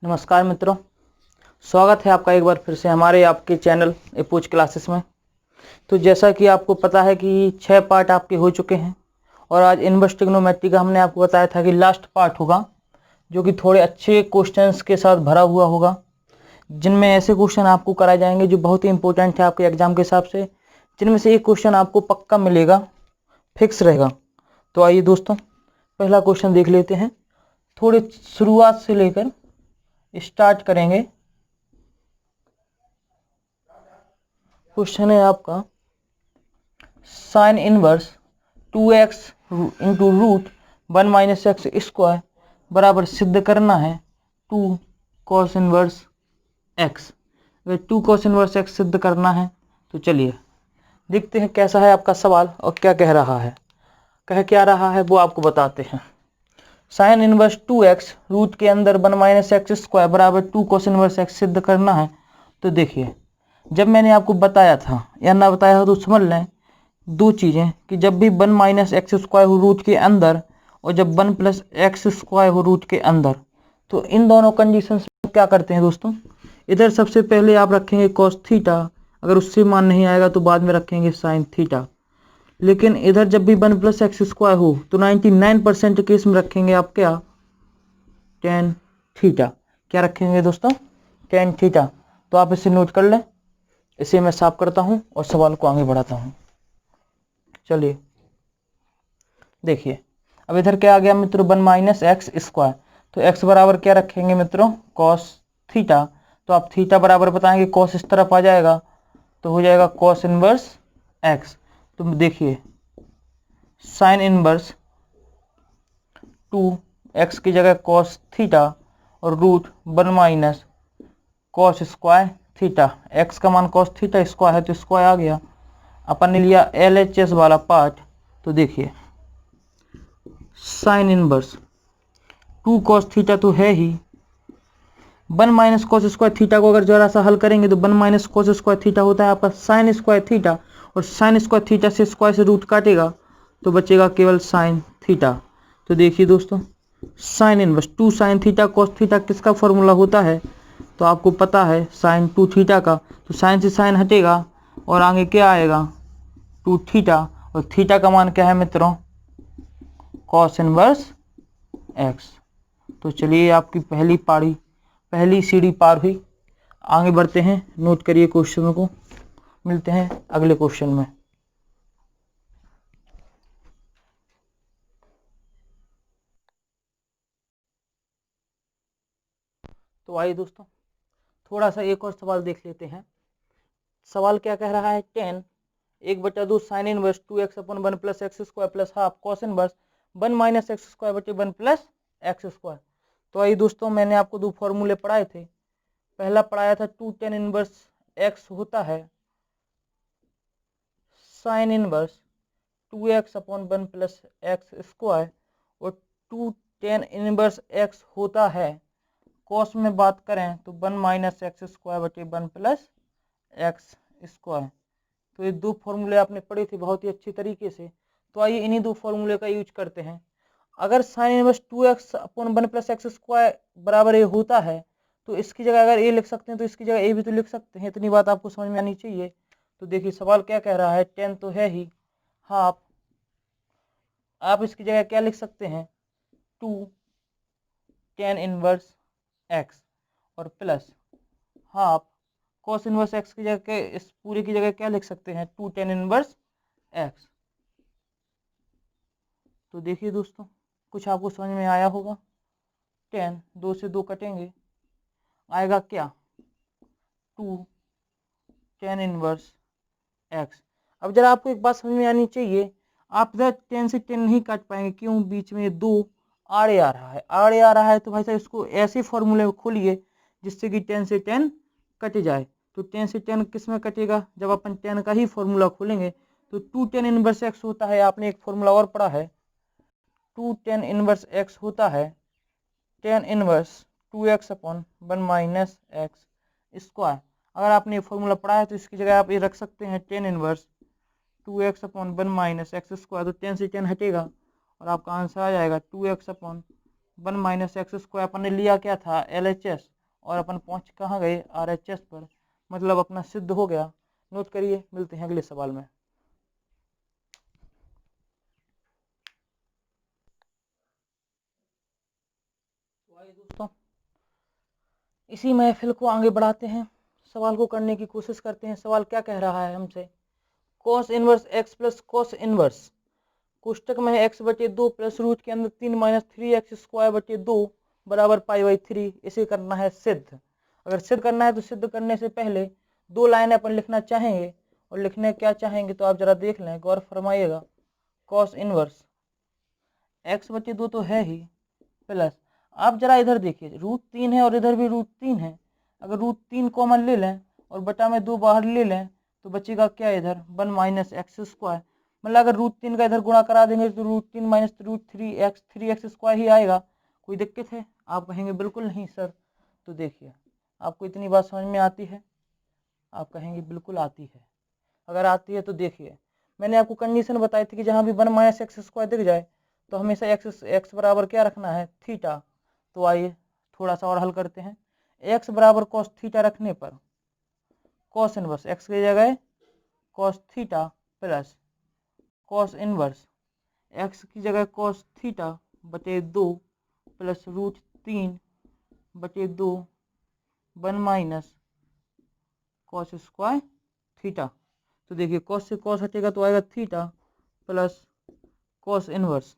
नमस्कार मित्रों, स्वागत है आपका एक बार फिर से हमारे आपके चैनल एपोच क्लासेस में। तो जैसा कि आपको पता है कि 6 पार्ट आपके हो चुके हैं और आज इनवर्स ट्रिग्नोमेट्री का हमने आपको बताया था कि लास्ट पार्ट होगा, जो कि थोड़े अच्छे क्वेश्चंस के साथ भरा हुआ होगा, जिनमें ऐसे क्वेश्चन आपको कराए जाएंगे जो बहुत ही इंपॉर्टेंट है आपके एग्जाम के हिसाब से, जिनमें से एक क्वेश्चन आपको पक्का मिलेगा, फिक्स रहेगा। तो आइए दोस्तों, पहला क्वेश्चन देख लेते हैं। थोड़े शुरुआत से लेकर स्टार्ट करेंगे। क्वेश्चन है आपका, sine inverse 2x into root 1 minus x square बराबर सिद्ध करना है 2 कॉस इनवर्स x। अगर 2 कॉस इनवर्स x सिद्ध करना है तो चलिए देखते हैं कैसा है आपका सवाल और क्या कह रहा है। कह क्या रहा है वो आपको बताते हैं। साइन इनवर्स 2x रूट के अंदर 1 माइनस एक्स स्क्वायर बराबर 2 कॉस इनवर्स x सिद्ध करना है। तो देखिए, जब मैंने आपको बताया था या ना बताया हो तो समझ लें दो चीज़ें कि जब भी 1 माइनस एक्स स्क्वायर हो रूट के अंदर और जब 1 प्लस एक्स स्क्वायर हो रूट के अंदर, तो इन दोनों कंडीशंस में क्या करते हैं दोस्तों, इधर सबसे पहले आप रखेंगे कॉस थीटा, अगर उससे मान नहीं आएगा तो बाद में रखेंगे साइन थीटा। लेकिन इधर जब भी 1 प्लस एक्स स्क्वायर हो तो 99% केस में रखेंगे आप क्या, टेन थीटा। क्या रखेंगे दोस्तों, टेन थीटा। तो आप इसे नोट कर लें। इसे मैं साफ करता हूं और सवाल को आगे बढ़ाता हूं। चलिए देखिए, अब इधर क्या आ गया मित्रों, 1 माइनस एक्स स्क्वायर, तो x बराबर क्या रखेंगे मित्रों, कॉस थीटा। तो आप थीटा बराबर बताएंगे कॉस इस तरफ आ जाएगा तो हो जाएगा कॉस इनवर्स x। तो देखिए, साइन इनवर्स 2x की जगह कॉस थीटा और root 1 minus cos square theta. x का मान कॉस थीटा स्क्वायर है तो स्क्वायर आ गया। अपन ने लिया LHS वाला पार्ट। तो देखिए, साइन इनवर्स 2 कॉस थीटा तो है ही, 1 माइनस कॉस स्क्वायर थीटा को अगर जरा सा हल करेंगे तो 1 माइनस कॉस स्क्वायर थीटा होता है आपका साइन स्क्वायर थीटा, और साइन स्क्वायर थीटा से स्क्वायर से रूट काटेगा तो बचेगा केवल साइन थीटा। तो देखिए दोस्तों, sine inverse 2 sine theta cos theta किसका फॉर्मूला होता है, तो आपको पता है साइन 2 थीटा का। तो साइन से साइन हटेगा और आगे क्या आएगा, 2 थीटा, और थीटा का मान क्या है मित्रों, कॉस इनवर्स एक्स। तो चलिए, आपकी पहली सीढ़ी पार हुई। आगे बढ़ते हैं, नोट करिए क्वेश्चनों को, मिलते हैं अगले क्वेश्चन में। तो आइए दोस्तों, थोड़ा सा एक और सवाल देख लेते हैं। सवाल क्या कह रहा है, 10 1/2 साइन इनवर्स 2x अपन 1 plus x square plus half cos inverse 1 minus x square बटे 1 प्लस एक्स स्क्वायर। तो आइए दोस्तों, मैंने आपको दो फॉर्मूले पढ़ाए थे। पहला पढ़ाया था 2 tan इनवर्स x होता है sign inverse 2x upon 1 plus x square, और 2 tan इनवर्स x होता है, कॉस में बात करें तो 1 माइनस एक्स स्क्वायर बटे 1 प्लस एक्स स्क्वायर। तो ये दो फॉर्मूले आपने पढ़े थे बहुत ही अच्छी तरीके से। तो आइए इन्हीं दो फॉर्मूले का यूज करते हैं। अगर sign inverse 2x upon 1 plus x square बराबर ए होता है तो इसकी जगह अगर ए लिख सकते हैं तो इसकी जगह ए भी तो लिख सकते हैं। इतनी बात आपको समझ में आनी चाहिए। तो देखिए, सवाल क्या कह रहा है, 10 तो है ही, हाफ, आप इसकी जगह क्या लिख सकते हैं, 2 tan इनवर्स x और plus half cos inverse x की जगह, इस पूरे की जगह क्या लिख सकते हैं, 2 tan इनवर्स x। तो देखिए दोस्तों, कुछ आपको समझ में आया होगा। 10 2 से 2 कटेंगे, आएगा क्या, 2 tan इनवर्स x। अब जरा आपको एक बात समझ में आनी चाहिए, आप इधर 10 से 10 नहीं काट पाएंगे, क्यों, बीच में 2 आड़े आ रहा है, आड़े आ रहा है तो भाई साहब इसको ऐसे फॉर्मूले में खोलिए जिससे कि 10 से 10 कट जाए। तो 10 से 10 किस में कटेगा, जब अपन 10 का ही फॉर्मूला खोलेंगे तो 2 tan इनवर्स x होता है, आपने एक फॉर्मूला और पढ़ा है, 2 tan इनवर्स x होता है tan inverse 2x upon 1 minus x square. अगर आपने ये फॉर्मूला पढ़ा है तो इसकी जगह आप ये रख सकते हैं tan inverse 2x upon 1 minus x square. तो 10 से 10 हटेगा और आपका आंसर आ जाएगा 2x upon 1 minus x square. अपन ने लिया क्या था, LHS, और अपन पहुंच कहाँ गए, RHS पर, मतलब अपना सिद्ध हो गया। नोट करिए, मिलते हैं अगले सवाल में। तो आइए दोस्तों, इसी महफिल को आगे बढ़ाते हैं, सवाल को करने की कोशिश करते हैं। सवाल क्या कह रहा है हमसे, cos inverse x plus cos inverse कोष्टक में एक्स बटे 2 प्लस रूट के अंदर 3 माइनस 3x स्क्वायर बटे 2 बराबर π/3, इसे करना है सिद्ध। अगर सिद्ध करना है तो सिद्ध करने से पहले 2 लाइन अपन लिखना चाहेंगे, और लिखने क्या चाहेंगे तो आप जरा देख लें, गौर फरमाइएगा। कॉस इनवर्स x बटे 2 तो है ही, प्लस आप जरा इधर देखिए, √3 है और इधर भी √3 है। अगर √3 कॉमन ले लें और बटा में 2 बाहर ले लें तो बचेगा क्या, इधर 1 माइनस एक्स स्क्वायर। मतलब अगर √3 का इधर गुणा करा देंगे तो √3 माइनस √3x स्क्वायर ही आएगा। कोई दिक्कत है? आप कहेंगे बिल्कुल नहीं सर। तो देखिए, आपको इतनी बात समझ में आती है? आप कहेंगे बिल्कुल आती है। अगर आती है तो देखिए, मैंने आपको कंडीशन बताई थी कि जहाँ भी 1 माइनस एक्स स्क्वायर दिख जाए तो हमेशा एक्स बराबर क्या रखना है, थीटा। तो आइए थोड़ा सा और हल करते हैं। एक्स बराबर कॉस थीटा रखने पर कॉस इनवर्स एक्स की जगह cos theta plus cos inverse x की जगह कॉस थीटा बटे 2 प्लस √3 बटे 2 1 माइनस कॉस स्क्वायर थीटा। तो देखिए, कॉस से कॉस हटेगा तो आएगा theta plus cos inverse.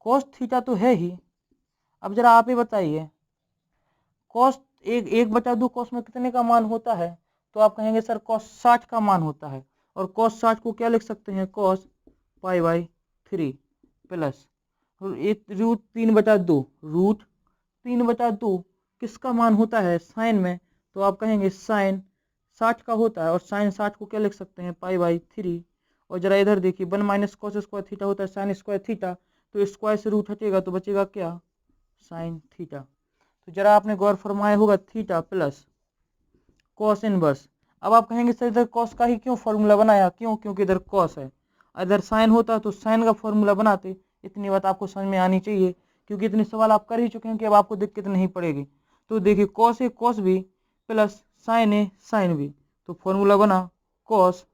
Cos theta तो है ही। अब जरा आप ही बताइए, कॉस एक बटा 2 कॉस में कितने का मान होता है? तो आप कहेंगे सर कॉस 60 का मान होता है। और कॉस 60 को क्या लिख सकते हैं, कॉस π/3 प्लस √3 बटा 2, √3 बटा 2 किसका मान होता है साइन में? तो आप कहेंगे साइन 60 का होता है, और साइन 60 को क्या लिख सकते हैं, π/3। और जरा इधर देखिए, 1 माइनस कॉस स्क्वायर थीटा होता है साइन स्क्वायर थीटा, तो स्क्वायर से रूट हटेगा तो बचेगा क्या, साइन थीटा। तो जरा आपने गौर फरमाया होगा, थीटा प्लस कॉस इनवर्स। अब आप कहेंगे सर इधर कॉस का ही क्यों फॉर्मूला बनाया? क्यों? क्योंकि इधर कॉस है। अगर साइन होता तो साइन का फॉर्मूला बनाते। इतनी बात आपको समझ में आनी चाहिए, क्योंकि इतने सवाल आप कर ही चुके हैं कि अब आपको दिक्कत नहीं पड़ेगी। तो देखिए, कॉस ए कॉस बी प्लस साइन ए साइन बी, तो फॉर्मूला बना कॉस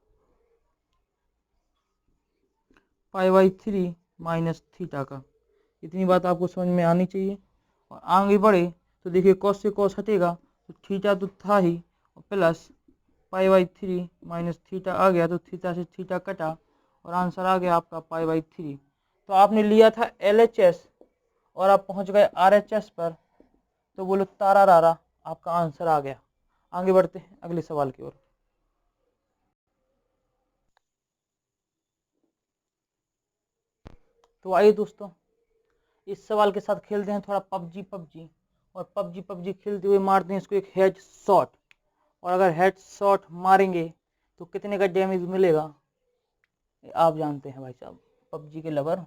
π/3 माइनस थीटा का। इतनी बात आपको समझ में आनी चाहिए। और आगे बढ़े तो देखिए, कॉस से कॉस हटेगा तो थीटा तो था ही, प्लस π/3 माइनस थीटा आ गया, तो थीटा से थीटा कटा और आंसर आ गया आपका π/3। तो आपने लिया था LHS और आप पहुंच गए RHS पर, तो बोलो तारा रारा, आपका आंसर आ गया। आगे बढ़ते हैं अगले सवाल की ओर। तो आइए दोस्तों, इस सवाल के साथ खेलते हैं थोड़ा पबजी, और पबजी खेलते हुए मारते हैं इसको एक हेड शॉट। और अगर हेड शॉट मारेंगे तो कितने का डैमेज मिलेगा, आप जानते हैं भाई साहब। पबजी के लवर,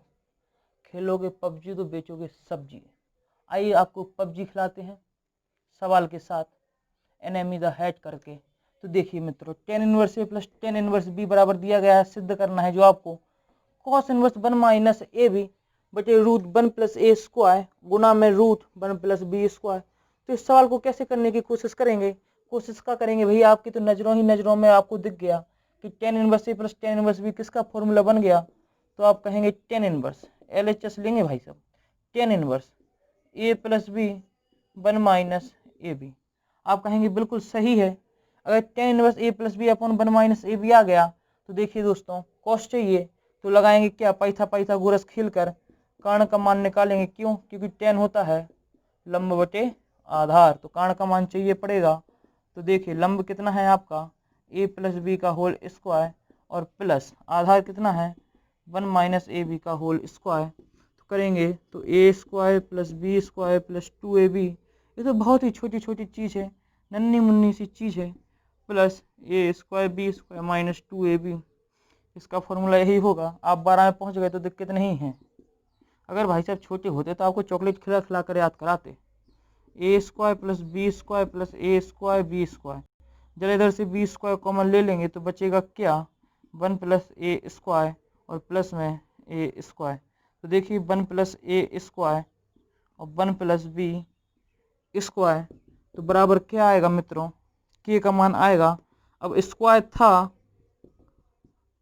खेलोगे पबजी तो बेचोगे सब्जी। आइए आपको पबजी खिलाते हैं सवाल के साथ, एनिमी द हेड करके। तो देखिए मित्रों, tan inverse A plus tan inverse B बराबर दिया गया है। सिद्ध करना है जो आपको, cos inverse 1 minus A B बटे √1 प्लस ए स्क्वायर गुना में √1 प्लस बी स्क्वायर। तो इस सवाल को कैसे करने की कोशिश करेंगे? कोशिश क्या करेंगे भैया, आपकी तो नजरों में आपको दिख गया कि tan inverse A plus tan inverse B किसका फॉर्मूला बन गया। तो आप कहेंगे tan इनवर्स, LHS लेंगे भाई साहब, tan inverse A plus B 1 minus A B. आप कहेंगे बिल्कुल सही है। अगर tan inverse A plus B upon 1 minus A B आ गया तो देखिए दोस्तों, कॉस चाहिए तो लगाएंगे क्या, पाइथागोरस खेलकर कर्ण का मान निकालेंगे। क्यों? क्योंकि tan होता है लंब बटे आधार, तो कर्ण का मान चाहिए पड़ेगा। तो देखिए, लंब कितना है आपका a प्लस बी का होल स्क्वायर, और प्लस आधार कितना है 1 माइनस ए बी का होल स्क्वायर। तो करेंगे तो a square plus B square plus 2ab, ये तो बहुत ही छोटी छोटी चीज़ है, नन्ही मुन्नी सी चीज़ है, plus a square B square minus 2ab। इसका फॉर्मूला यही होगा। आप 12 में पहुंच गए तो दिक्कत नहीं है। अगर भाई साहब छोटे होते तो आपको चॉकलेट खिला खिला कर याद कराते। A square plus B square plus A square B square, जरा इधर से बी स्क्वायर कॉमन ले लेंगे तो बचेगा क्या, 1 प्लस ए स्क्वायर और प्लस में ए स्क्वायर। तो देखिए 1 प्लस ए स्क्वायर और 1 प्लस बी स्क्वायर, तो बराबर क्या आएगा मित्रों, के का मान आएगा, अब स्क्वायर था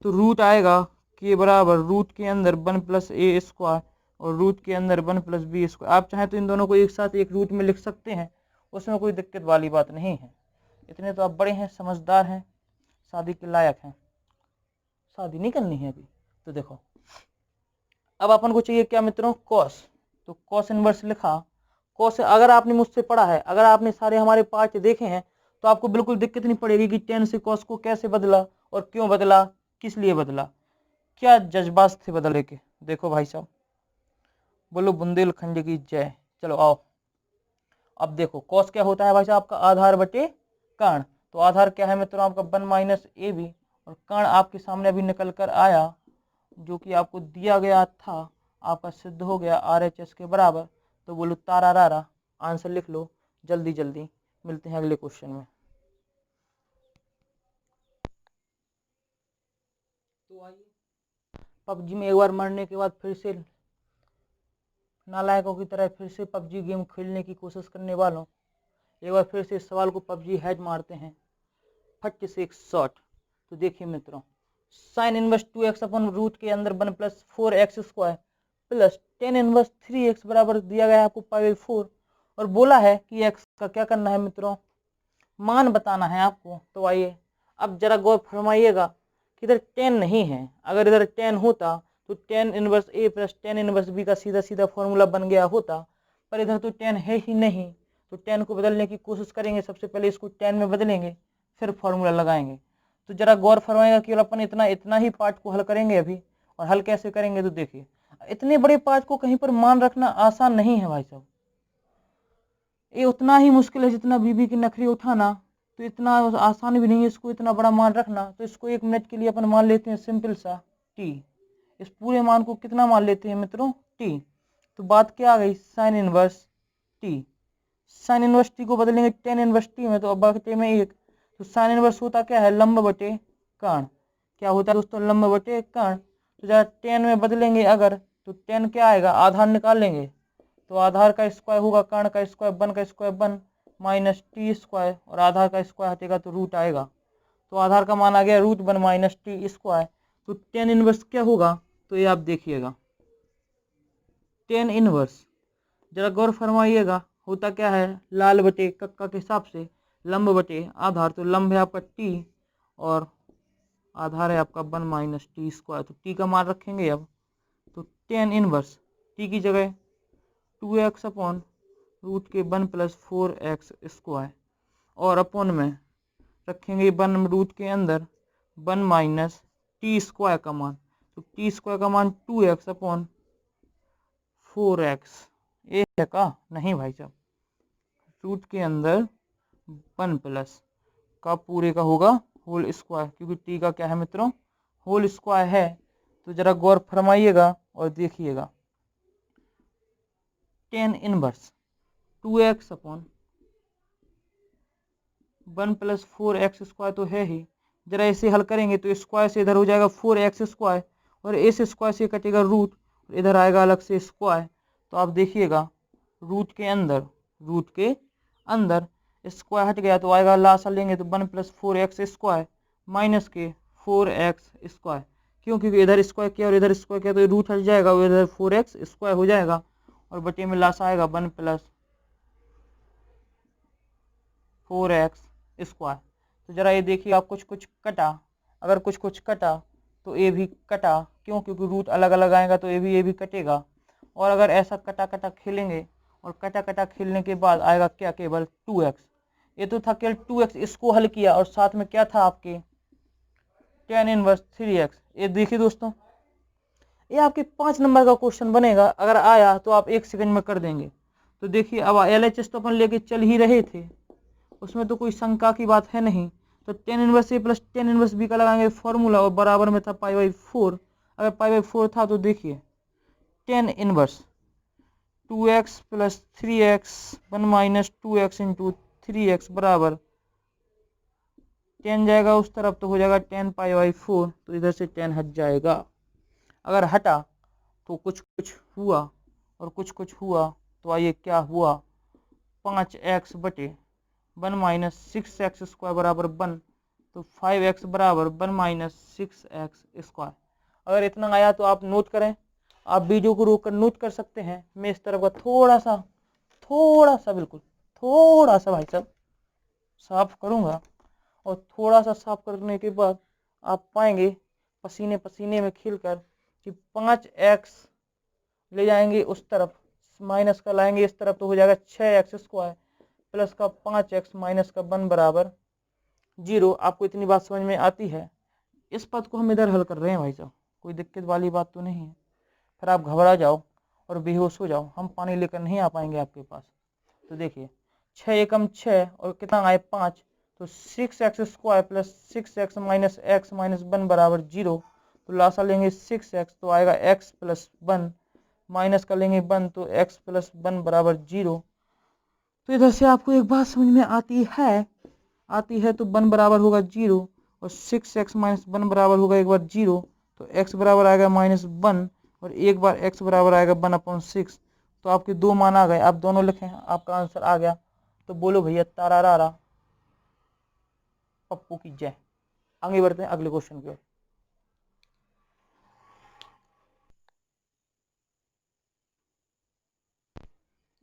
तो रूट आएगा के बराबर रूट के अंदर 1 प्लस ए स्क्वायर और रूट के अंदर 1 प्लस बी स्क्वायर। आप चाहें तो इन दोनों को एक साथ एक रूट में लिख सकते हैं, उसमें कोई दिक्कत वाली बात नहीं है। इतने तो आप बड़े हैं, समझदार हैं, शादी के लायक हैं। शादी नहीं करनी है अभी तो देखो, अब अपन को चाहिए क्या मित्रों, कॉस। तो कॉस इनवर्स लिखा। कॉस अगर आपने मुझसे पढ़ा है, अगर आपने सारे हमारे पार्ट देखे हैं तो आपको बिल्कुल दिक्कत नहीं पड़ेगी कि टेन से कॉस को कैसे बदला और क्यों बदला, किस लिए बदला, क्या जज्बात थे बदले के। देखो भाई साहब, बोलो बुंदेलखंड की जय। चलो आओ, अब देखो कॉस क्या होता है भाई साहब, आपका आधार बटे कर्ण। तो आधार क्या है मित्रों आपका 1 माइनस ए बी, और कर्ण आपके सामने अभी निकल कर आया जो कि आपको दिया गया था, आपका सिद्ध हो गया RHS के बराबर। तो बोलो तारा रारा, आंसर लिख लो जल्दी जल्दी। मिलते हैं अगले क्वेश्चन में। तो आइए, पबजी में एक बार मरने के बाद फिर से नालायकों की तरह फिर से पबजी गेम खेलने की कोशिश करने वालों, एक बार फिर से इस सवाल को पबजी हेड मारते हैं फट से एक शॉट। तो देखिए मित्रों, साइन इनवर्स 2x अपन रूट के अंदर 1 plus 4x square plus tan inverse 3x बराबर दिया गया है आपको π/4, और बोला है कि x का क्या करना है मित्रों, मान बताना है आपको। तो आइए अब जरा गौर फरमाइएगा कि इधर 10 नहीं है, अगर इधर 10 होता तो tan inverse A plus tan inverse B का सीधा सीधा फॉर्मूला बन गया होता, पर इधर तो 10 है ही नहीं। तो 10 को बदलने की कोशिश करेंगे, सबसे पहले इसको 10 में बदलेंगे फिर फॉर्मूला लगाएंगे। तो जरा गौर फरमाइएगा कि अपन इतना ही पार्ट को हल करेंगे अभी, और हल कैसे करेंगे तो देखिए, इतने बड़े पार्ट को कहीं पर मान रखना आसान नहीं है भाई साहब, ये उतना ही मुश्किल है जितना बीबी की नखरी उठाना, तो इतना आसान भी नहीं है इसको इतना बड़ा मान रखना। तो इसको 1 मिनट के लिए अपन मान लेते हैं सिंपल सा टी। इस पूरे मान को कितना मान लेते हैं मित्रों, टी। तो बात क्या आ गई, sine inverse T. Sine inverse T को बदलेंगे टेन इनवर्स टी में, तो अब बटे में 1। तो साइन इनवर्स होता क्या है, लंब बटे कर्ण। क्या होता है दोस्तों, लंब बटे कर्ण। तो जरा 10 में बदलेंगे अगर, तो 10 क्या आएगा, आधार निकाल लेंगे, तो आधार का स्क्वायर होगा कर्ण का स्क्वायर, 1 का स्क्वायर 1 माइनस टी स्क्वायर, और आधार का स्क्वायर हटेगा तो रूट आएगा। तो आधार का मान आ गया रूट 1 माइनस टी स्क्वायर। तो 10 इनवर्स क्या होगा, तो ये आप देखिएगा 10 इनवर्स, जरा गौर फरमाइएगा होता क्या है, लाल बटे कक्का के हिसाब से लंब बटे आधार। तो लंब है आपका टी और आधार है आपका 1 माइनस टी स्क्वायर। तो टी का मान रखेंगे अब, तो 10 इनवर्स टी की जगह 2x अपॉन रूट के 1 प्लस 4x स्क्वायर, और अपॉन में रखेंगे 1 रूट के अंदर 1 माइनस टी स्क्वायर का मान। तो टी स्क्वायर का मान 2x अपॉन 4x, ये है का नहीं भाई साहब, रूट के अंदर 1 प्लस का पूरे का होगा होल स्क्वायर, क्योंकि टी का क्या है मित्रों, होल स्क्वायर है। तो जरा गौर फरमाइएगा और देखिएगा 10 inverse 2x upon 1 plus 4x square तो है ही, जरा इसे हल करेंगे तो स्क्वायर से इधर हो जाएगा 4x स्क्वायर, और इस स्क्वायर से कटेगा रूट, इधर आएगा अलग से स्क्वायर। तो आप देखिएगा रूट के अंदर स्क्वायर हट गया तो आएगा, लासा लेंगे तो 1 प्लस 4x स्क्वायर माइनस के 4x स्क्वायर। क्यों, क्योंकि इधर स्क्वायर किया और इधर स्क्वायर किया तो रूट हट जाएगा, और इधर 4x स्क्वायर हो जाएगा, और बटे में लासा आएगा 1 प्लस 4x स्क्वायर। तो जरा ये देखिए आप कुछ कुछ कटा, अगर कुछ कुछ कटा तो ये भी कटा, क्यों, क्योंकि रूट अलग अलग आएगा तो ये भी कटेगा। और अगर ऐसा कटा कटा खेलेंगे और कटा कटा खेलने के बाद आएगा क्या, केवल 2x। ये तो था केवल 2x, इसको हल किया और साथ में क्या था आपके 10 इनवर्स 3x। ये देखिए दोस्तों, ये आपके 5 नंबर का क्वेश्चन बनेगा, अगर आया तो आप 1 सेकंड में कर देंगे। तो देखिए अब LHS तो अपन लेके चल ही रहे थे, उसमें तो कोई शंका की बात है नहीं। तो 10 inverse A plus 10 inverse B का लगाएंगे फॉर्मूला, और बराबर में था π/4। अगर π/4 था तो देखिए 10 inverse 2x plus 3x 1 minus 2x into 3x बराबर 10 जाएगा उस तरफ तो हो जाएगा 10 π/4। तो इधर से 10 हट जाएगा, अगर हटा तो कुछ कुछ हुआ और कुछ कुछ हुआ। तो आइए क्या हुआ, 5x बटे 1 माइनस 6x² बराबर 1, तो 5x बराबर 1 माइनस 6x²। अगर इतना आया तो आप नोट करें, आप वीडियो को रोक कर नोट कर सकते हैं। मैं इस तरफ का थोड़ा सा बिल्कुल थोड़ा सा भाई साहब साफ करूंगा, और थोड़ा सा साफ करने के बाद आप पाएंगे पसीने पसीने में खिलकर कि 5x ले जाएंगे उस तरफ, माइनस का लाएंगे इस तरफ, तो हो जाएगा 6x² प्लस का 5x माइनस का 1 बराबर 0। आपको इतनी बात समझ में आती है? इस पद को हम इधर हल कर रहे हैं भाई साहब, कोई दिक्कत वाली बात तो नहीं है। फिर आप घबरा जाओ और बेहोश हो जाओ, हम पानी लेकर नहीं आ पाएंगे आपके पास। तो देखिए 6 एकम 6 और कितना आए 5, तो 6x² plus 6x minus x minus 1 बराबर 0। तो लासा लेंगे 6x, तो आएगा x प्लस 1, माइनस का लेंगे 1, तो x प्लस 1 बराबर 0। तो इधर से आपको एक बात समझ में आती है तो 1 बराबर होगा 0, और 6x माइनस 1 बराबर होगा एक बार 0, तो x बराबर आएगा माइनस 1, और एक बार x बराबर आएगा 1/6। तो आपके दो मान आ गए, आप दोनों लिखें, आपका आंसर आ गया। तो बोलो भैया तारा रारा पप्पू की जय। आगे बढ़ते हैं अगले क्वेश्चन की ओर।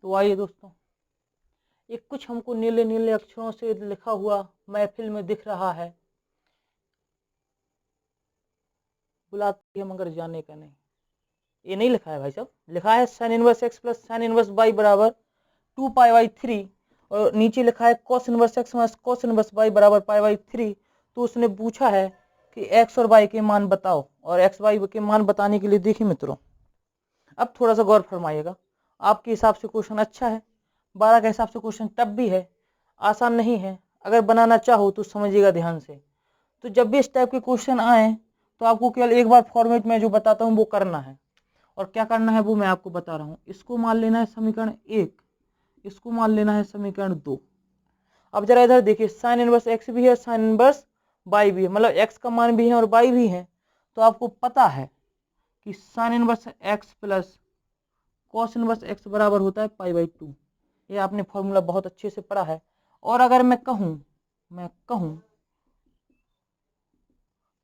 तो आइए दोस्तों, एक कुछ हमको नीले नीले अक्षरों से लिखा हुआ महफिल में दिख रहा है, बुलाती है मगर जाने का नहीं। ये नहीं लिखा है भाई साहब, लिखा है sin inverse x plus sin inverse y बराबर 2π/3, और नीचे लिखा है cos inverse x minus cos inverse y बराबर π/3। तो उसने पूछा है कि x और y के मान बताओ, और x y के मान बताने के लिए देखिए मित्रों, अब थोड़ा सा गौर फरमाइएगा। आपके हिसाब से क्वेश्चन अच्छा है, 12 के हिसाब से क्वेश्चन टफ भी है, आसान नहीं है। अगर बनाना चाहो तो समझिएगा ध्यान से। तो जब भी इस टाइप के क्वेश्चन आए तो आपको केवल एक बार फॉर्मेट में जो बताता हूँ वो करना है, और क्या करना है वो मैं आपको बता रहा हूँ। इसको मान लेना है समीकरण 1, इसको मान लेना है समीकरण 2। अब जरा इधर देखिए, साइन इनवर्स x भी है, साइन इनवर्स y भी है, मतलब x का मान भी है और y भी है। तो आपको पता है कि sine inverse x plus cos inverse x बराबर होता है π/2। ये आपने फॉर्मूला बहुत अच्छे से पढ़ा है। और अगर मैं कहूँ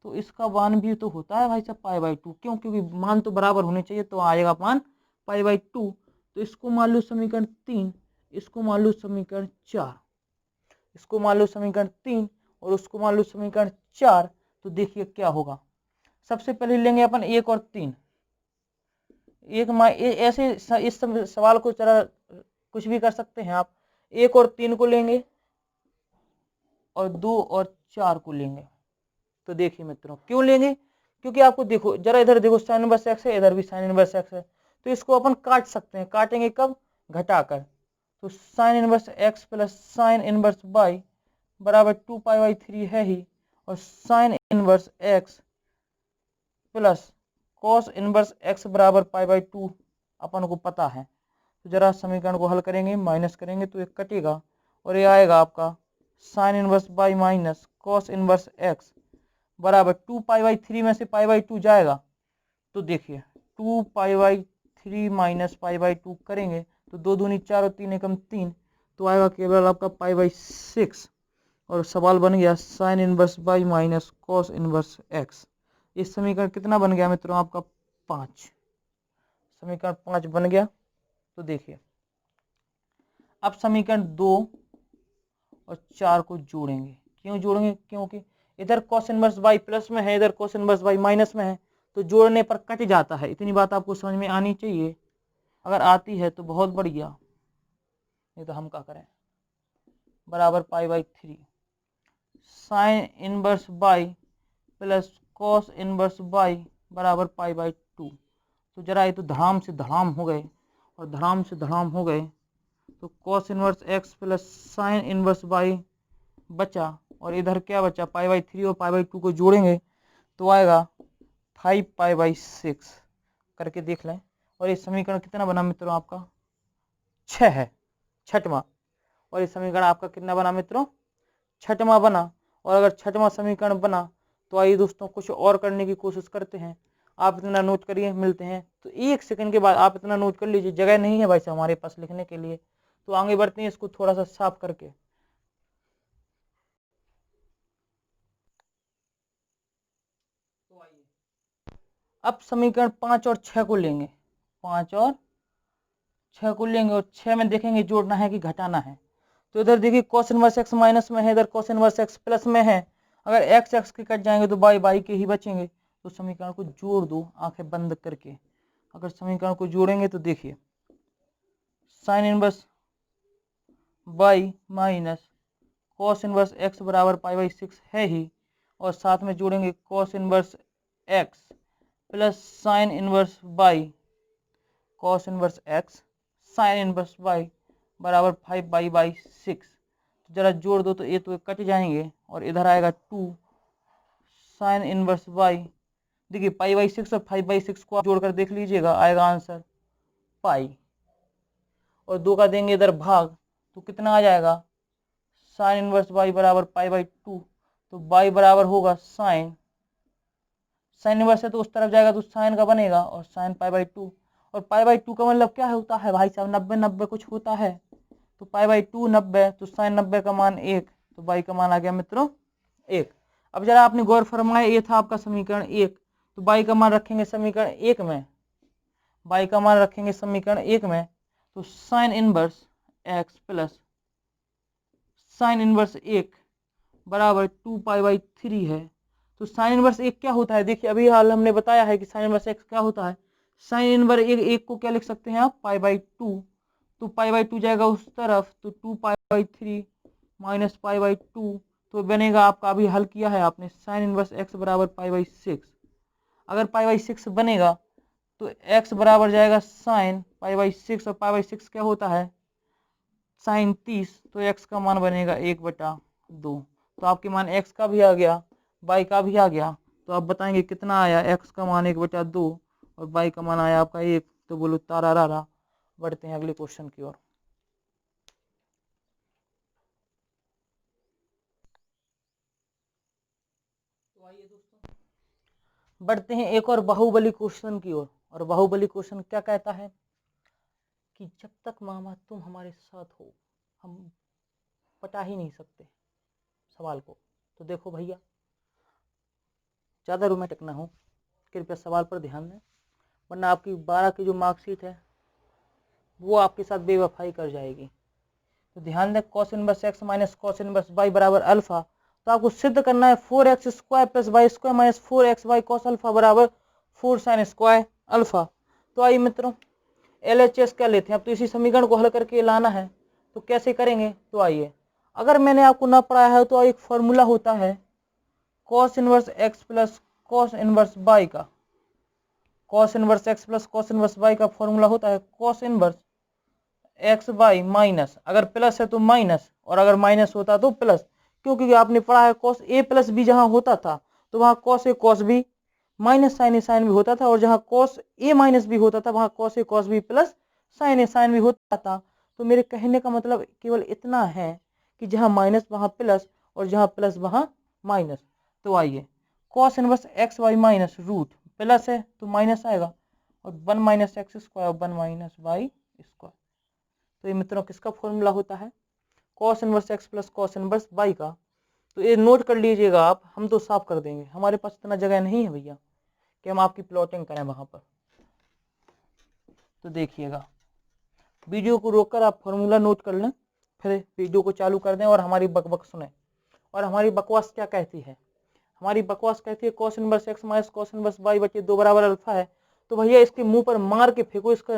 तो इसका मान भी तो होता है भाई साहब π/2, क्यों? क्योंकि मान तो बराबर होने चाहिए, तो आएगा मान π/2। तो इसको मान लो समीकरण 3, इसको मान लो समीकरण 4, इसको मान लो समीकरण 3 और उसको मान लो समीकरण 4। तो देखिए क्या होगा। सबसे पहले लेंगे अपन 1 और 3। ऐसे इस सवाल को जरा कुछ भी कर सकते हैं आप। 1 और 3 को लेंगे और 2 और 4 को लेंगे। तो देखिए मित्रों क्यों लेंगे, क्योंकि आपको देखो जरा इधर देखो साइन इनवर्स x है, इधर भी साइन इनवर्स x है, तो इसको अपन काट सकते हैं। काटेंगे कब? घटाकर। तो sine inverse x plus sign inverse y बराबर 2π/3 है ही, और sine inverse x plus cos inverse x बराबर π/2 अपन को पता है। तो जरा समीकरण को हल करेंगे, माइनस करेंगे तो एक कटेगा, और ये आएगा आपका sine inverse y minus cos inverse x बराबर 2π/3 में से π/2 जाएगा। तो देखिए 2π/3 माइनस π/2 करेंगे तो 2 दूनी 4 और 3 एकम 3, तो आएगा केवल आपका π/6। और सवाल बन गया sign inverse y minus cos inverse x। इस समीकरण कितना बन गया मित्रों आपका? 5। समीकरण 5 बन गया। तो देखिए अब समीकरण 2 और 4 को जोड़ेंगे। क्यों जोड़ेंगे? क्योंकि इधर cos इनवर्स y प्लस में है, इधर cos इनवर्स y माइनस में है, तो जोड़ने पर कट जाता है। इतनी बात आपको समझ में आनी चाहिए, अगर आती है तो बहुत बढ़िया, नहीं तो हम क्या करें। बराबर π/3 sine inverse y plus cos inverse y बराबर π/2। तो जरा ये तो धड़ाम से धड़ाम हो गए, और धड़ाम से धड़ाम हो गए, तो cos inverse x plus sign inverse y बचा, और इधर क्या बचा? π/3 और π/2 को जोड़ेंगे तो आएगा 5π/6 करके देख लें। और ये समीकरण कितना बना मित्रों आपका? 6 है, छठवां। और ये समीकरण आपका कितना बना मित्रों? छठवां बना। और अगर छठवां समीकरण बना तो आइए दोस्तों कुछ और करने की कोशिश करते हैं। आप इतना नोट करिए, मिलते हैं तो 1 सेकंड के बाद। आप इतना नोट कर लीजिए, जगह नहीं है भाई साहब हमारे पास लिखने के लिए, तो आगे बढ़ते हैं इसको थोड़ा सा साफ करके। अब समीकरण 5 और 6 को लेंगे, 5 और 6 को लेंगे और 6 में देखेंगे जोड़ना है कि घटाना है। तो इधर देखिए cos इनवर्स x माइनस में है, इधर cos इनवर्स x प्लस में है। अगर x x के कट जाएंगे तो y y के ही बचेंगे। तो समीकरण को जोड़ दो आंखें बंद करके। अगर समीकरण को जोड़ेंगे तो देखिए sign inverse y minus cos inverse x बराबर π/6 है ही, और साथ में जोड़ेंगे cos inverse x plus sign inverse y cos inverse x sign inverse y बराबर 5/6। तो जरा जोड़ दो तो ये तो कट जाएंगे और इधर आएगा 2 साइन इनवर्स y। देखिए π/6 और 5/6 को आप जोड़कर देख लीजिएगा, आएगा आंसर पाई, और 2 का देंगे इधर भाग तो कितना आ जाएगा साइन इनवर्स y बराबर π/2। तो y बराबर होगा साइन इनवर्स है तो उस तरफ जाएगा तो साइन का बनेगा और साइन π/2, और π/2 का मतलब क्या होता है भाई साहब, 90 कुछ होता है। तो π/2 90, तो साइन 90 का मान 1, तो y का मान आ गया मित्रों 1। अब जरा आपने गौर फरमाया ये था आपका समीकरण 1, तो y का मान रखेंगे समीकरण 1 में, y का मान रखेंगे समीकरण 1 में। तो sine inverse x plus sine inverse 1 बराबर 2π/3 है। तो साइन इनवर्स 1 क्या होता है, देखिए अभी हाल हमने बताया है कि साइन इनवर्स x क्या होता है। साइन इनवर्स 1 को क्या लिख सकते हैं आप π/2, तो π/2 जाएगा उस तरफ, तो 2π/3 माइनस π/2, तो बनेगा आपका, अभी हल किया है आपने, साइन इनवर्स x बराबर π/6। अगर π/6 बनेगा तो x बराबर जाएगा साइन π/6, और π/6 क्या होता है साइन 30, तो x का मान बनेगा 1/2। तो आपके मान x का भी आ गया, y का भी आ गया। तो आप बताएंगे कितना आया, x का मान 1/2 और y का मान आया आपका 1। तो बोलो तारा रारा। बढ़ते हैं अगले क्वेश्चन की ओर। तो आइए दोस्तों बढ़ते हैं एक और बाहुबली क्वेश्चन की ओर। और बाहुबली क्वेश्चन क्या कहता है कि जब तक मामा तुम हमारे साथ हो हम पटा ही नहीं सकते सवाल को। तो देखो भैया ज़्यादा रोमांटिक ना हो, कृपया सवाल पर ध्यान दें, वरना आपकी 12 की जो मार्कशीट है वो आपके साथ बेवफाई कर जाएगी। तो ध्यान दें cos inverse x minus cos inverse y बराबर अल्फा। तो आपको सिद्ध करना है 4x² plus y² minus 4xy cos alpha बराबर 4 साइन स्क्वायर अल्फा। तो आइए मित्रों LHS क्या लेते हैं, अब तो इसी समीकरण को हल करके लाना है। तो कैसे करेंगे, तो आइए, अगर मैंने आपको ना पढ़ाया है तो एक फॉर्मूला होता है cos inverse x plus cos inverse y का। cos inverse x plus cos inverse y का फॉर्मूला होता है cos inverse x by minus, अगर प्लस है तो माइनस और अगर माइनस होता तो प्लस, क्योंकि आपने पढ़ा है cos a प्लस बी जहां होता था तो वहां cos a cos b minus sine a sine b होता था, और जहां cos a माइनस b होता था वहां cos a cos b plus sine a sine b होता था। तो मेरे कहने का मतलब केवल इतना है कि जहां माइनस वहां प्लस और जहां प्लस वहां माइनस। तो आइए cos inverse x y minus root plus है तो माइनस आएगा, और 1 minus x square 1 minus y square. तो ये मित्रों किसका फॉर्मूला होता है cos inverse x plus cos inverse y का। तो ये नोट कर लीजिएगा आप, हम तो साफ कर देंगे, हमारे पास इतना जगह नहीं है भैया कि हम आपकी प्लॉटिंग करें वहां पर। तो देखिएगा वीडियो को रोककर आप फॉर्मूला नोट कर लें, फिर वीडियो को चालू कर दें और हमारी बकबक सुने। और हमारी बकवास क्या कहती है, हमारी बकवास कहती है cos inverse x minus cos inverse y बटे 2 बराबर अल्फा है। तो भैया इसके मुंह पर मार के फेंको इसका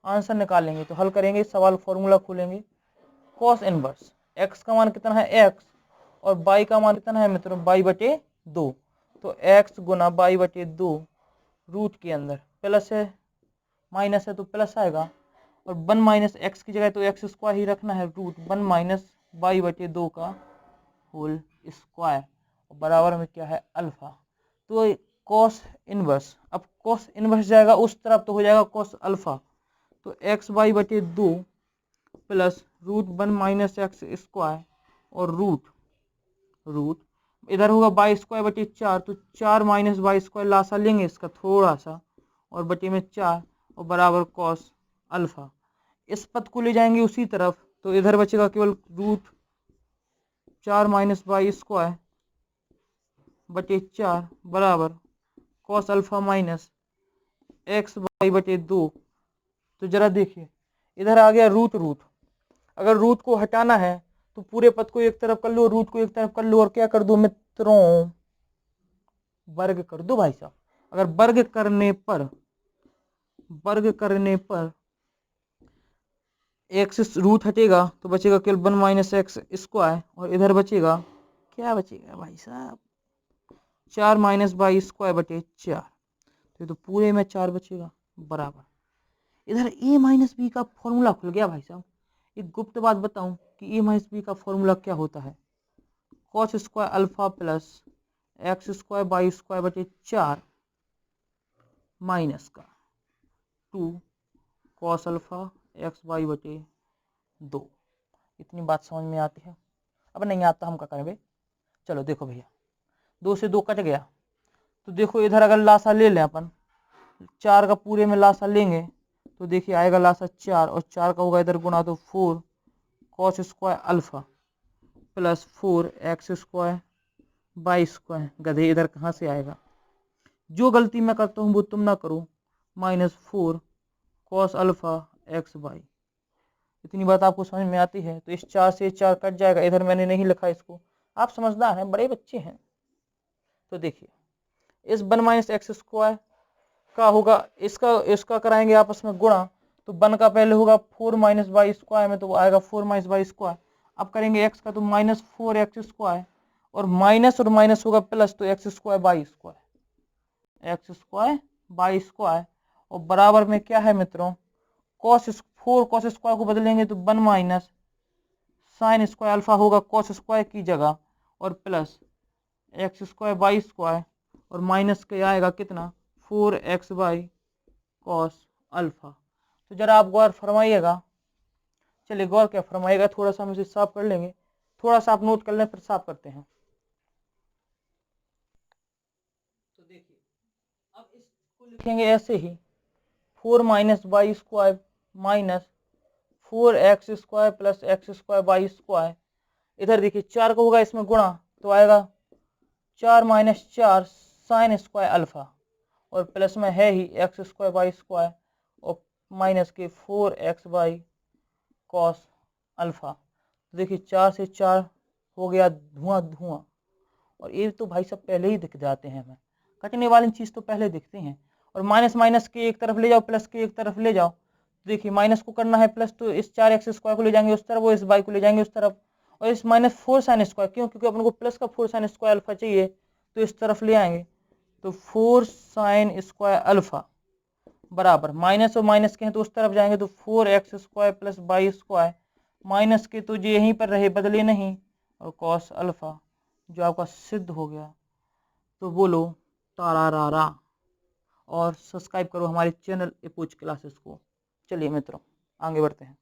आंसर निकालेंगे। तो हल करेंगे, सवाल फॉर्मूला खोलेंगे, cos इनवर्स x का मान कितना है x और y का मान कितना है मित्रों y बटे 2। तो x गुना y बटे 2 रूट के अंदर प्लस है माइनस है तो प्लस आएगा, और 1 माइनस एक्स की जगह तो एक्स स्क्वायर ही रखना है, रूट 1 माइनस y बटे 2 का होल स्क्वायर बराबर में क्या है अल्फा। तो cos इनवर्स, अब cos इनवर्स जाएगा उस तरफ तो हो जाएगा cos अल्फा। तो एक्स वाई बटे 2 plus root 1 minus x square और रूट इधर होगा वाई स्क्वायर बटे 4, तो 4 माइनस वाई स्क्वायर लासा लेंगे इसका थोड़ा सा और बटे में 4 और बराबर cos अल्फा। इस पद को ले जाएंगे उसी तरफ तो इधर बचेगा केवल रूट 4 माइनस वाई स्क्वायर बटे 4 बराबर cos alpha minus x y बटे 2। तो जरा देखिए इधर आ गया रूट रूट, अगर रूट को हटाना है तो पूरे पद को एक तरफ कर लो, रूट को एक तरफ कर लो और क्या कर दो मित्रों, वर्ग कर दो भाई साहब। अगर वर्ग करने पर एक्स रूट हटेगा तो बचेगा केवल 1 माइनस एक्स स्क्वायर, और इधर बचेगा क्या बचेगा भाई साहब, 4 माइनस वाई स्क्वायर बटे 4। तो पूरे में 4 बचेगा बराबर। इधर ए माइनस बी का फॉर्मूला खुल गया भाई साहब। एक गुप्त बात बताऊं कि ए माइनस बी का फॉर्मूला क्या होता है, cos square alpha plus x square y square बटे 4 माइनस का 2 कॉस अल्फा एक्स वाई बटे 2। इतनी बात समझ में आती है? अब नहीं आता हम क्या करें भाई। चलो देखो भैया 2 से 2 कट गया, तो देखो इधर अगर लासा ले लें अपन, 4 का पूरे में लासा लेंगे तो देखिए आएगा लासा 4 और 4 का होगा इधर गुना तो 4 cos square alpha plus 4 x square y square. गधे इधर कहाँ से आएगा, जो गलती मैं करता हूँ वो तुम ना करो, -4 कॉस अल्फा एक्स वाई। इतनी बात आपको समझ में आती है? तो इस 4 से 4 कट जाएगा, इधर मैंने नहीं लिखा इसको, आप समझदार हैं, बड़े बच्चे हैं। तो देखिए इस 1 माइनस एक्स स्क्वायर का होगा, इसका कराएंगे आपस में गुणा, तो 1 का पहले होगा 4 माइनस वाई स्क्वायर में, तो वो आएगा 4 माइनस वाई स्क्वायर। अब करेंगे एक्स का तो -4 एक्स स्क्वायर, और माइनस होगा प्लस, तो एक्स स्क्वायर वाई स्क्वायर, और बराबर में क्या है मित्रों, कॉस 4 कॉस स्क्वायर को बदलेंगे तो 1 माइनस साइन स्क्वायर अल्फा होगा कॉस स्क्वायर की जगह, और plus x square y square, और माइनस के आएगा कितना 4 एक्स वाई कॉस अल्फा। तो जरा आप गौर फरमाइएगा। चलिए गौर क्या फरमाइएगा, थोड़ा सा हम इसे साफ कर लेंगे, थोड़ा सा आप नोट कर लें फिर साफ करते हैं। तो देखिए अब इसको लिखेंगे ऐसे ही, 4 minus y square minus 4 x square plus x square y square. इधर देखिए 4 का होगा इसमें गुणा, तो आएगा 4 माइनस 4 साइन स्क्वायर अल्फा, और प्लस में है ही एक्स स्क्वायर वाई स्क्वायर, और माइनस के 4 एक्स वाई कॉस अल्फा। तो देखिए 4 से 4 हो गया धुआं धुआं, और ये तो भाई सब पहले ही दिख जाते हैं, हमें कटने वाली चीज़ तो पहले दिखती हैं। और माइनस माइनस के एक तरफ ले जाओ, प्लस के एक तरफ ले जाओ, तो देखिए माइनस को करना है प्लस, तो इस 4 एक्स स्क्वायर को ले जाएंगे उस तरफ, वो इस वाई को ले जाएंगे उस तरफ, और इस -4 साइन स्क्वायर, क्यों, क्योंकि अपन को प्लस का 4 साइन स्क्वायर अल्फा चाहिए, तो इस तरफ ले आएंगे, तो 4 साइन स्क्वायर अल्फा बराबर, माइनस और माइनस के हैं तो उस तरफ जाएंगे, तो 4 x square plus y square, minus के तो ये यहीं पर रहे बदले नहीं, और कॉस अल्फा जो आपका सिद्ध हो गया। तो बोलो तारा रारा, और सब्सक्राइब करो हमारे चैनल एपोच क्लासेस को। चलिए मित्रों आगे बढ़ते हैं।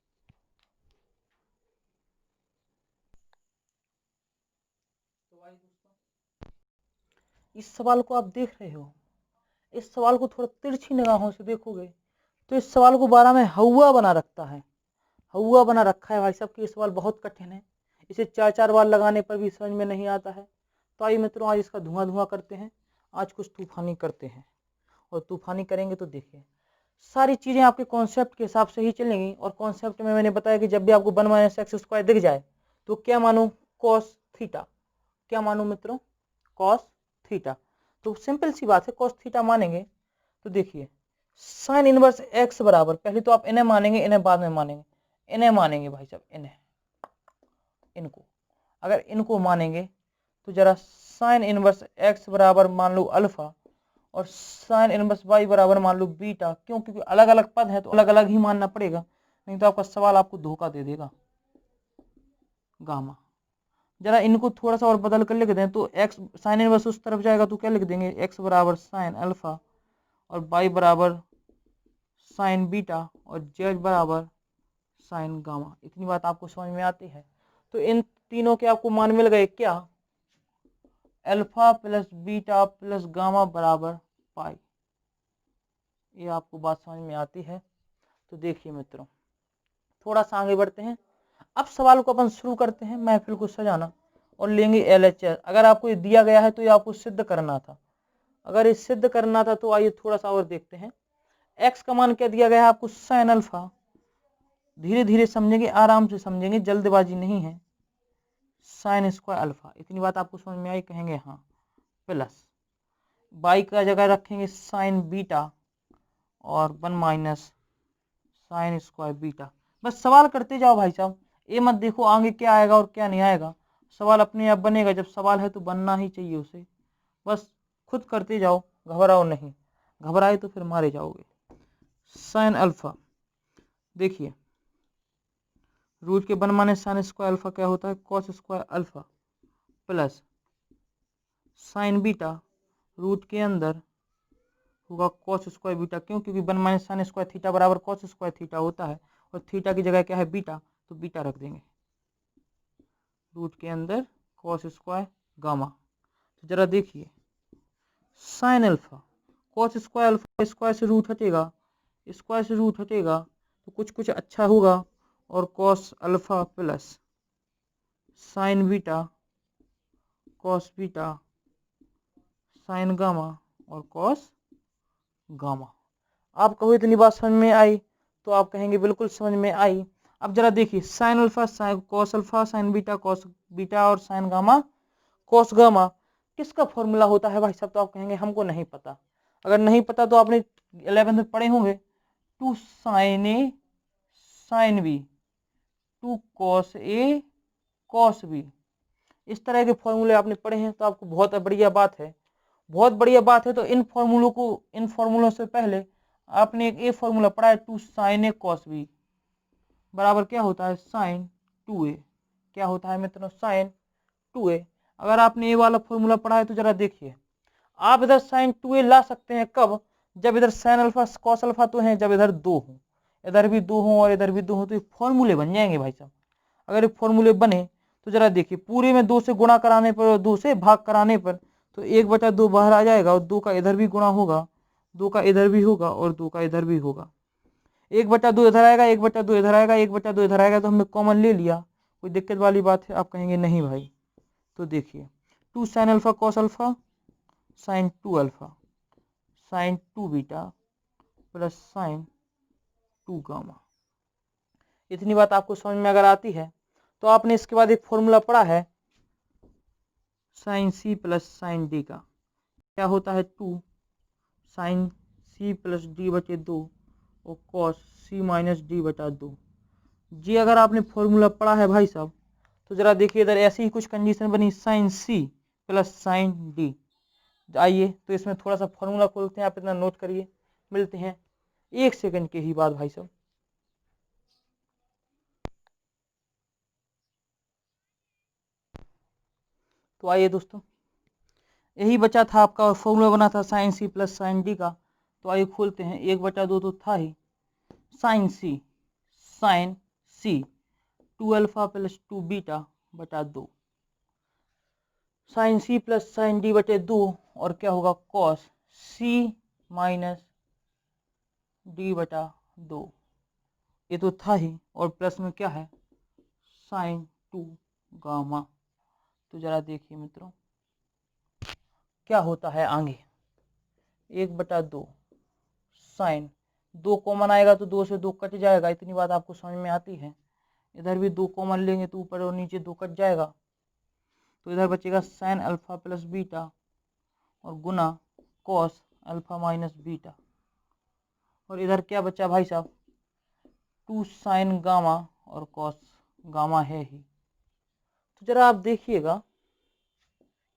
इस सवाल को आप देख रहे हो, इस सवाल को थोड़ा तिरछी निगाहों से देखोगे तो इस सवाल को 12 में हवा बना रखता है, हवा बना रखा है भाई साहब कि ये सवाल बहुत कठिन है, इसे 4-4 बार लगाने पर भी समझ में नहीं आता है। तो आइए मित्रों आज इसका धुआं धुआं करते हैं, आज कुछ तूफानी करते हैं, और तूफानी करेंगे तो देखिए सारी चीज़ें आपके कॉन्सेप्ट के हिसाब से ही चलेंगी। और कॉन्सेप्ट में मैंने बताया कि जब भी आपको 1 माइनस एक्स स्क्वायर दिख जाए तो क्या मानो, कॉस थीटा, क्या मानो मित्रों, कॉस थीटा। तो सिंपल सी बात है, कॉस थीटा मानेंगे तो देखिए साइन इनवर्स एक्स बराबर, पहले तो आप इन्हें मानेंगे, इन्हें बाद में मानेंगे, इन्हें मानेंगे भाई साहब, इन्हें, इनको अगर इनको मानेंगे तो जरा साइन इनवर्स एक्स बराबर मान लो अल्फा, और साइन इनवर्स वाई बराबर मान लो बीटा, क्यों, क्योंकि अलग अलग पद है तो अलग अलग ही मानना पड़ेगा, नहीं तो आपका सवाल आपको धोखा दे देगा, गामा। जरा इनको थोड़ा सा और बदल कर लिख दें तो एक्स साइन इनवर्स उस तरफ जाएगा तो क्या लिख देंगे, एक्स बराबर साइन अल्फा, और वाई बराबर साइन बीटा, और जेड बराबर साइन गामा। इतनी बात आपको समझ में आती है? तो इन तीनों के आपको मान मिल गए, क्या, alpha plus beta plus gamma बराबर पाई। ये आपको बात समझ में आती है? तो देखिए मित्रों थोड़ा सा आगे बढ़ते हैं, अब सवाल को अपन शुरू करते हैं महफिल को सजाना, और लेंगे LHS। अगर आपको ये दिया गया है तो ये आपको सिद्ध करना था, अगर ये सिद्ध करना था तो आइए थोड़ा सा और देखते हैं। x का मान क्या दिया गया है आपको, साइन अल्फा। धीरे धीरे समझेंगे, आराम से समझेंगे, जल्दबाजी नहीं है। साइन स्क्वायर अल्फा, इतनी बात आपको समझ में आई, कहेंगे हाँ। प्लस y का जगह रखेंगे साइन बीटा और 1 माइनस साइन स्क्वायर बीटा। बस सवाल करते जाओ भाई साहब, ये मत देखो आगे क्या आएगा और क्या नहीं आएगा। सवाल अपने आप बनेगा, जब सवाल है तो बनना ही चाहिए उसे। बस खुद करते जाओ, घबराओ नहीं, घबराए तो फिर मारे जाओगे। साइन अल्फा, देखिए रूट के 1 माइनस साइन स्क्वायर अल्फा क्या होता है, cos square alpha, plus sine beta root के अंदर होगा कॉस स्क्वायर बीटा। क्यों? क्योंकि 1 माइनस साइन स्क्वायर थीटा बराबर कॉस स्क्वायर थीटा होता है, और थीटा की जगह क्या है, बीटा, तो बीटा रख देंगे रूट के अंदर कॉस स्क्वायर गामा। तो जरा देखिए sine alpha, cos square alpha, square से रूट हटेगा, स्क्वायर से रूट हटेगा तो कुछ कुछ अच्छा होगा, और cos alpha plus sine beta cos beta sine gamma और कॉस गामा। आप कहो इतनी बात समझ में आई, तो आप कहेंगे बिल्कुल समझ में आई। अब जरा देखिए sine alpha sine cos alpha sign beta cos beta और साइन गामा कॉस गामा किसका फॉर्मूला होता है भाई साहब? तो आप कहेंगे हमको नहीं पता। अगर नहीं पता तो आपने 11th में पढ़े होंगे, 2 sign A sine B 2 cos A cos B, इस तरह के फॉर्मूले आपने पढ़े हैं। तो आपको बहुत बढ़िया बात है, बहुत बढ़िया बात है। तो इन फॉर्मूलों से पहले आपने एक ए फॉर्मूला पढ़ा है, 2 साइन ए कॉस बी बराबर क्या होता है, साइन 2a। क्या होता है मित्रों, साइन 2a। अगर आपने ये वाला फॉर्मूला पढ़ा है तो जरा देखिए, आप इधर साइन 2a ला सकते हैं कब, जब इधर साइन अल्फा कॉस अल्फा तो है, जब इधर 2 हो, इधर भी 2 हो और इधर भी 2 हो, तो ये फॉर्मूले बन जाएंगे भाई साहब। अगर ये फॉर्मूले बने तो जरा देखिए, पूरे में 2 से गुणा कराने पर और 2 से भाग कराने पर तो 1/2 बाहर आ जाएगा, और 2 का इधर भी गुणा होगा, 2 का इधर भी होगा और 2 का इधर भी होगा। 1/2 इधर आएगा, 1/2 इधर आएगा, 1/2 इधर आएगा, तो हमने कॉमन ले लिया। कोई दिक्कत वाली बात है? आप कहेंगे नहीं भाई। तो देखिए 2 sine alpha cos alpha sign 2 alpha sign 2 beta plus sign 2 gamma. इतनी बात आपको समझ में अगर आती है तो आपने इसके बाद एक फॉर्मूला पढ़ा है sine C plus sine D का। क्या होता है, 2 साइन सी प्लस डी बटे 2 और कॉस सी माइनस डी बटा 2। जी अगर आपने फॉर्मूला पढ़ा है भाई साहब तो जरा देखिए, इधर ऐसी ही कुछ कंडीशन बनी, sine C plus sine D. आइए तो इसमें थोड़ा सा फॉर्मूला खोलते हैं, आप इतना नोट करिए। मिलते हैं 1 सेकंड के ही बाद भाई साहब। तो आइए दोस्तों, यही बचा था आपका, और फॉर्मूला बना था sine C plus sine D का। तो आइए खोलते हैं, 1/2 तो था ही, sine C 2 alpha plus 2 beta बटा 2 sine C plus sine D बटे 2, और क्या होगा, कॉस सी माइनस डी बटा 2। ये तो था ही, और प्लस में क्या है, साइन 2 गामा। तो जरा देखिए मित्रों क्या होता है आगे, 1/2 साइन 2 कॉमन आएगा तो 2 से 2 कट जाएगा, इतनी बात आपको समझ में आती है। इधर भी 2 कॉमन लेंगे तो ऊपर और नीचे 2 कट जाएगा, तो इधर बचेगा साइन अल्फा प्लस बीटा और गुना कॉस अल्फा माइनस बीटा। और इधर क्या बचा भाई साहब, 2 साइन गामा और कॉस गामा है ही। तो जरा आप देखिएगा,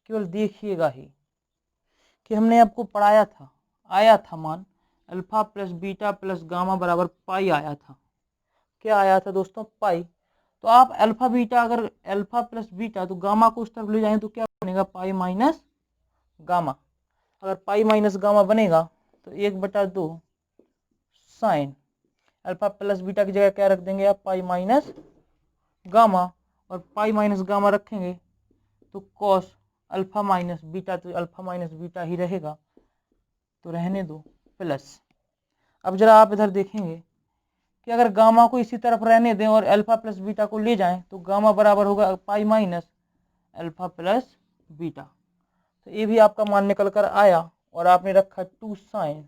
केवल देखिएगा ही कि हमने आपको पढ़ाया था, आया था मान alpha plus beta plus gamma बराबर पाई आया था। क्या आया था दोस्तों, पाई। तो आप अल्फा बीटा, अगर अल्फा प्लस बीटा तो गामा को उस तरफ ले जाएं तो क्या बनेगा, पाई माइनस गामा। अगर पाई माइनस गामा बनेगा तो 1/2 साइन अल्फा प्लस बीटा की जगह क्या रख देंगे आप, पाई माइनस गामा, और पाई माइनस गामा रखेंगे तो कॉस अल्फा माइनस बीटा, तो अल्फा माइनस बीटा ही रहेगा, तो रहने दो प्लस। अब जरा आप इधर देखेंगे कि अगर गामा को इसी तरफ रहने दें और अल्फा प्लस बीटा को ले जाएं तो गामा बराबर होगा pi minus alpha plus beta. तो ये भी आपका मान निकल कर आया, और आपने रखा 2 sign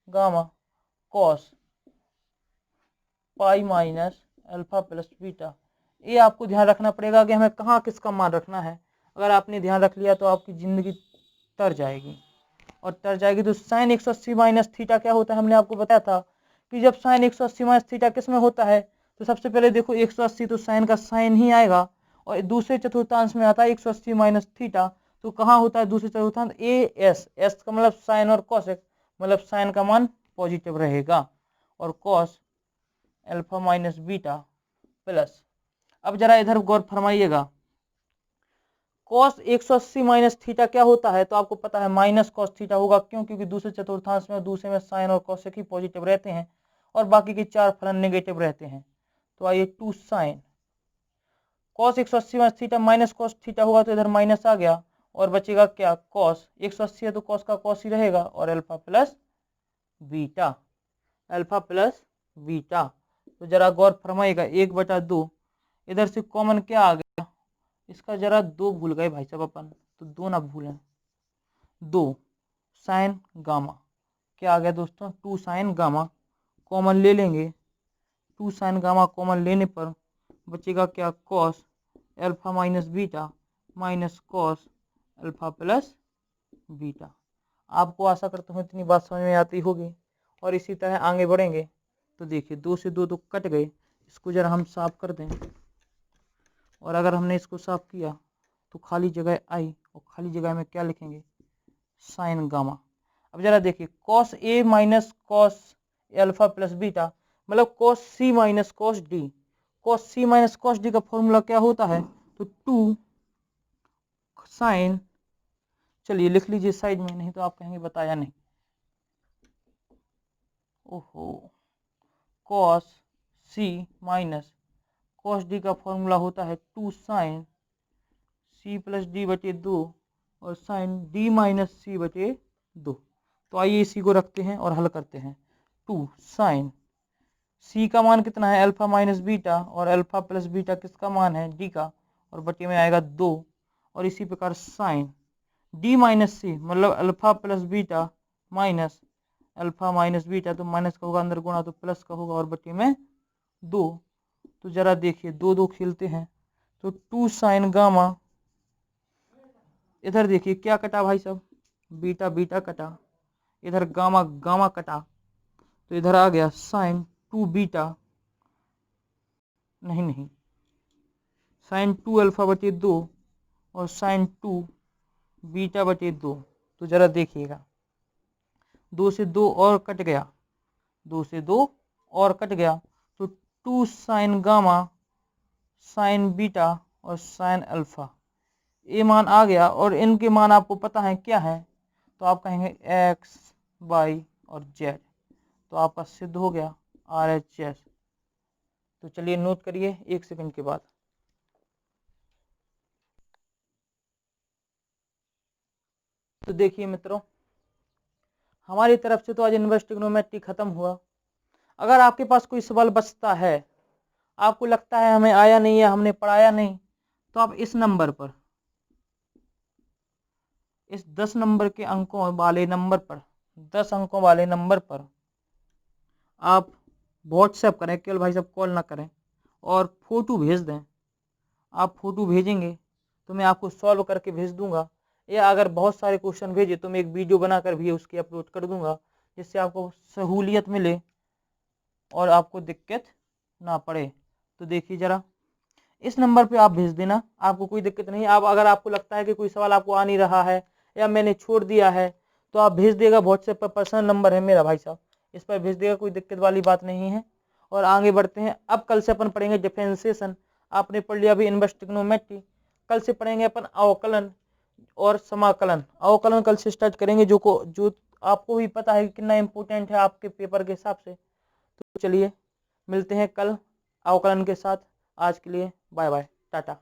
gamma cos pi minus alpha plus beta. ये आपको ध्यान रखना पड़ेगा कि हमें कहाँ किसका मान रखना है। अगर आपने ध्यान रख लिया तो आपकी ज़िंदगी तर जाएगी, और तर जाएगी। तो साइन 180 माइनस थीटा क्या होता है, हमने आपको बताया था कि जब साइन 180 माइनस थीटा किस में होता है, तो सबसे पहले देखो 180 तो साइन का साइन ही आएगा, और दूसरे चतुर्थांश में आता है 180 माइनस थीटा। तो कहाँ होता है दूसरे चतुर्थांश, ए एस, एस का मतलब साइन और कॉसेक, मतलब साइन का मान पॉजिटिव रहेगा, और cos alpha minus beta plus. अब जरा इधर गौर फरमाइएगा, कॉस 180 माइनस थीटा क्या होता है, तो आपको पता है माइनस कॉस थीटा होगा। क्यों? क्योंकि दूसरे चतुर्थांश में और दूसरे में साइन और कॉसेक ही पॉजिटिव रहते हैं और बाकी के 4 फलन नेगेटिव रहते हैं। तो आइए 2 sine cos 180 minus theta minus cos theta होगा, तो इधर माइनस आ गया और बचेगा क्या, कॉस 180 है तो कॉस का कॉस ही रहेगा, और alpha plus beta, alpha plus beta. तो जरा गौर फरमाइएगा 1/2 इधर से कॉमन क्या आ गया, इसका जरा 2 भूल गए भाई साहब अपन, तो 2 ना भूलें। 2 साइन गामा क्या आ गया दोस्तों, 2 साइन गामा कॉमन ले लेंगे। 2 साइन गामा कॉमन लेने पर बचेगा क्या, cos alpha minus beta minus cos alpha plus beta. आपको आशा करता हूँ इतनी बात समझ में आती होगी, और इसी तरह आगे बढ़ेंगे। तो देखिए 2 से 2 तो कट गए, इसको जरा हम साफ कर दें, और अगर हमने इसको साफ किया तो खाली जगह आई, और खाली जगह में क्या लिखेंगे, साइन गामा। अब जरा देखिए cos A minus cos alpha plus beta मतलब cos C minus cos D. Cos C minus cos D का फॉर्मूला क्या होता है, तो 2 साइन, चलिए लिख लीजिए साइड में, नहीं तो आप कहेंगे बताया नहीं। ओहो, cos C minus cos D का फॉर्मूला होता है 2 साइन सी प्लस डी बटे 2 और साइन डी माइनस सी बटे 2। तो आइए इसी को रखते हैं और हल करते हैं। 2 साइन सी का मान कितना है, अल्फा माइनस बीटा, और अल्फा प्लस बीटा किसका मान है, डी का, और बटे में आएगा 2। और इसी प्रकार साइन डी माइनस सी मतलब alpha plus beta minus alpha minus beta, तो माइनस का होगा अंदर गुणा तो प्लस का होगा, और बटे में 2। तो जरा देखिए 2 2 खेलते हैं, तो 2 साइन गामा, इधर देखिए क्या कटा भाई साहब, बीटा बीटा कटा, इधर गामा गामा कटा, तो इधर आ गया साइन 2 बीटा, नहीं साइन 2 अल्फा बटे 2 और साइन 2 बीटा बटे 2। तो जरा देखिएगा 2 से 2 और कट गया, 2 से 2 और कट गया, तो 2 साइन गामा साइन बीटा और साइन अल्फा, ये मान आ गया। और इनके मान आपको पता है क्या है, तो आप कहेंगे एक्स वाई और जेड, तो आपका सिद्ध हो गया RHS। तो चलिए नोट करिए 1 सेकंड के बाद। तो देखिए मित्रों, हमारी तरफ से तो आज इनवर्स ट्रिग्नोमेट्री खत्म हुआ। अगर आपके पास कोई सवाल बचता है, आपको लगता है हमें आया नहीं है, हमने पढ़ाया नहीं, तो आप इस नंबर पर, इस 10 नंबर के अंकों वाले नंबर पर, 10 अंकों वाले नंबर पर आप व्हाट्सएप करें, केवल भाई साहब कॉल ना करें, और फोटो भेज दें। आप फोटो भेजेंगे तो मैं आपको सॉल्व करके भेज दूंगा, या अगर बहुत सारे क्वेश्चन भेजे तो मैं एक वीडियो बनाकर भी उसकी अपलोड कर दूंगा, जिससे आपको सहूलियत मिले और आपको दिक्कत ना पड़े। तो देखिए जरा इस नंबर पे आप भेज देना, आपको कोई दिक्कत नहीं। आप अगर आपको लगता है कि कोई सवाल आपको आ नहीं रहा है या मैंने छोड़ दिया है, तो आप भेज देगा। व्हाट्सएप पर पर्सनल नंबर है मेरा भाई साहब, इस पर भेज देगा, कोई दिक्कत वाली बात नहीं है। और आगे बढ़ते हैं। अब कल से अपन पढ़ेंगे डिफरेंशिएशन। आपने पढ़ लिया अभी इनवर्स ट्रिग्नोमेट्री, कल से पढ़ेंगे अपन अवकलन और समाकलन। अवकलन कल से स्टार्ट करेंगे, जो आपको भी पता है कि कितना इंपॉर्टेंट है आपके पेपर के हिसाब से। तो चलिए मिलते हैं कल अवकलन के साथ। आज के लिए बाय बाय, टाटा।